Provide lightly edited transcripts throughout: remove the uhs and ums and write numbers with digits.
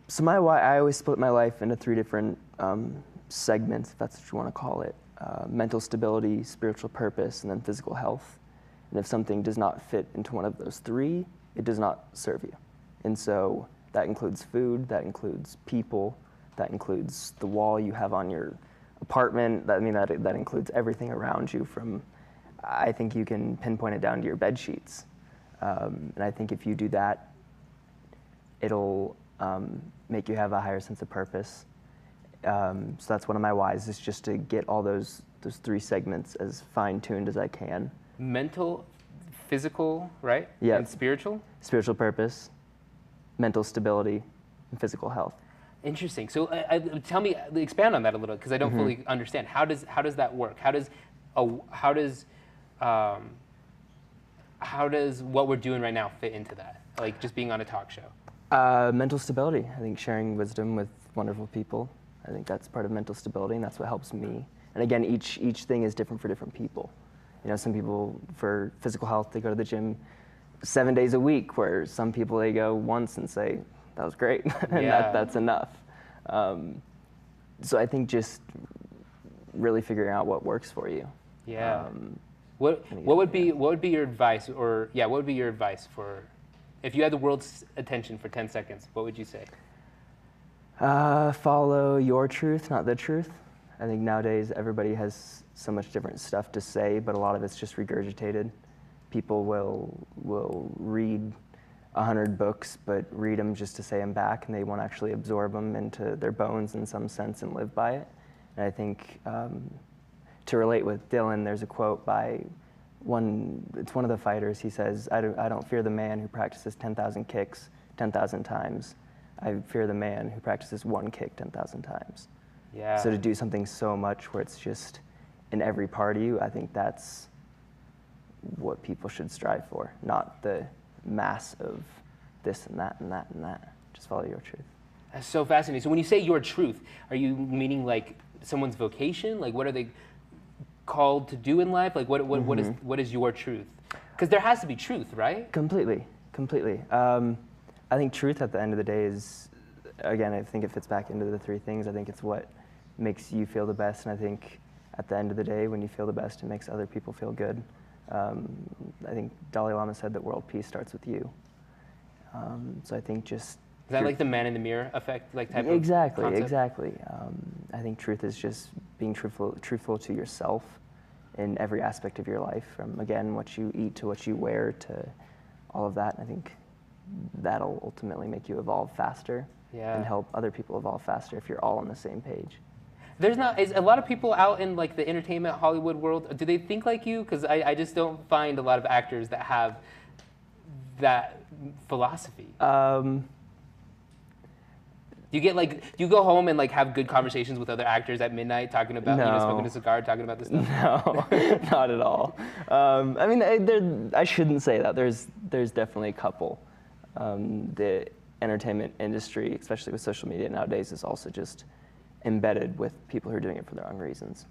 So my why, I always split my life into 3 different segments, if that's what you want to call it. Mental stability, spiritual purpose, and then physical health. And if something does not fit into one of those 3, it does not serve you. And so that includes food, that includes people, that includes the wall you have on your apartment. That includes everything around you from, I think you can pinpoint it down to your bed sheets. And I think if you do that, it'll make you have a higher sense of purpose. So that's one of my whys, is just to get all those 3 segments as fine-tuned as I can. Mental, physical, right? Yeah. And spiritual? Spiritual purpose, mental stability, and physical health. Interesting. So tell me, expand on that a little, because I don't fully understand. How does that work? How does what we're doing right now fit into that? Like just being on a talk show? Mental stability. I think sharing wisdom with wonderful people. I think that's part of mental stability, and that's what helps me. And again, each thing is different for different people. You know, some people, for physical health, they go to the gym 7 days a week, where some people, they go once and say, that was great, and Yeah. that's enough. So I think just really figuring out what works for you. Yeah. What would be your advice, or what would be your advice for, if you had the world's attention for 10 seconds, what would you say? Follow your truth, not the truth. I think nowadays everybody has so much different stuff to say, but a lot of it's just regurgitated. People will read 100 books, but read them just to say them back, and they won't actually absorb them into their bones in some sense and live by it. And I think to relate with Dylan, there's a quote by it's one of the fighters. He says, I don't fear the man who practices 10,000 kicks 10,000 times. I fear the man who practices 1 kick 10,000 times. Yeah. So to do something so much where it's just in every part of you, I think that's what people should strive for, not the mass of this and that and that and that. Just follow your truth. That's so fascinating. So when you say your truth, are you meaning like someone's vocation? Like what are they called to do in life? Like what is your truth? Because there has to be truth, right? Completely. I think truth at the end of the day is, again, I think it fits back into the 3 things. I think it's what makes you feel the best, and I think at the end of the day, when you feel the best, it makes other people feel good. I think Dalai Lama said that world peace starts with you. So I think just... Is that like the man in the mirror effect, like type exactly, of concept? Exactly. I think truth is just being truthful to yourself in every aspect of your life, from, again, what you eat to what you wear to all of that. I think that'll ultimately make you evolve faster and help other people evolve faster if you're all on the same page. Is a lot of people out in like the entertainment Hollywood world, do they think like you? Because I just don't find a lot of actors that have that philosophy. Do you go home and like have good conversations with other actors at midnight talking about, smoking a cigar, talking about this stuff? No, not at all. I mean, I shouldn't say that. There's definitely a couple. The entertainment industry, especially with social media nowadays, is also just embedded with people who are doing it for the wrong reasons.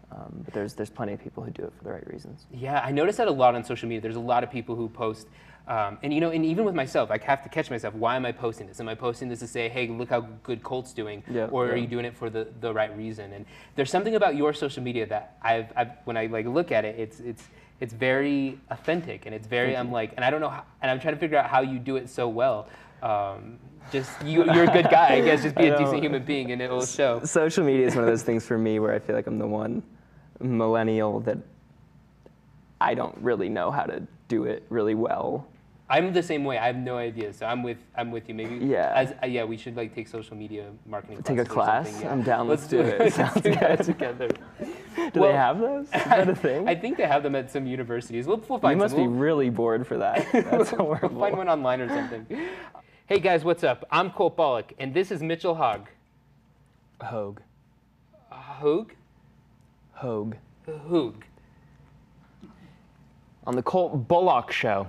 But there's plenty of people who do it for the right reasons. Yeah, I notice that a lot on social media. There's a lot of people who post, and even with myself, I have to catch myself. Why am I posting this? Am I posting this to say, hey, look how good Colt's doing, or are you doing it for the right reason? And there's something about your social media that I've when I like look at it, it's very authentic, and it's very and I don't know how, and I'm trying to figure out how you do it so well. You're a good guy, I guess. Just be a decent human being, and it'll show. Social media is one of those things for me where I feel like I'm the one millennial that I don't really know how to do it really well. I'm the same way. I have no idea, so I'm with you. Maybe we should like take social media marketing. Take a class. I'm down. Let's do it. Let's do that together. Do they have those? Is that a thing? I think they have them at some universities. We'll find some. You must be really bored for that. That's horrible. We'll find one online or something. Hey guys, what's up? I'm Colt Balok, and this is Mitchell Hoog. Hoog. Hoog? Hoog. Hoog. On the Colt Balok Show.